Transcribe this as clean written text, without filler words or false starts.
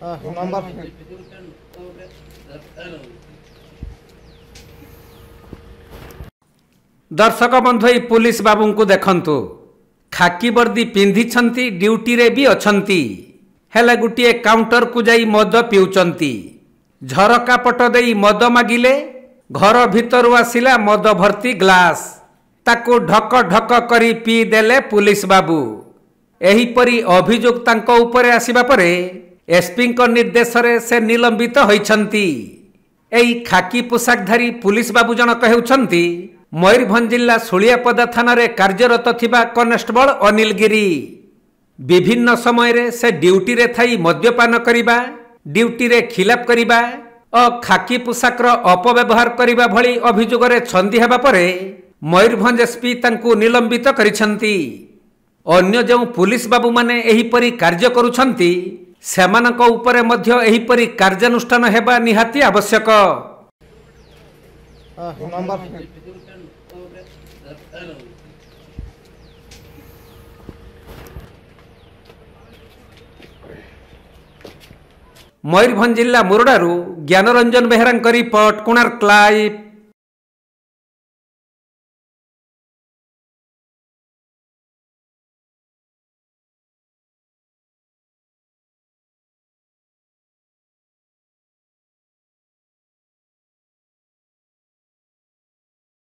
Number दर्शक बंधु police बाबू को देखंतु खाकी वर्दी पिंधिछंती ड्यूटी रे भी अछंती हेले गुटिए काउंटर को जाई मद पिउचंती झरका पट देई मद मागिले घर भितरु आसिला मद भर्ती ग्लास ताकू ढक ढक करी पी देले पुलिस बाबू एहीपरी अभियोग तांको उपरे आसिबा परे एसपी को निर्देश रे से निलंबित होइछंती। एई खाकी पोशाकधारी पुलिस बाबू जनक हेउछंती मयूरभंज जिला सुलियापदा थाना रे कार्यरत थिबा कनेस्टेबल अनिल गिरी। विभिन्न समय रे से ड्यूटी रे थाई मद्यपान करिबा ड्यूटी रे खिलाफ करिबा और खाकी पोशाकर अपव्यवहार करिबा भली अभियोग रे छंदी हेबा परे मयूरभंज एसपी तांकू निलंबित करिछंती। अन्य जो पुलिस बाबू माने एहीपरी कार्य करुछंती सेमानक उपरे मध्य एहीपरी कार्यानुष्ठान हेबा निहाती आवश्यक। नंबर मयूरभंज जिला मुरडारू ज्ञानरंजन बेहेरा रिपोर्ट कोणार्क लाइव।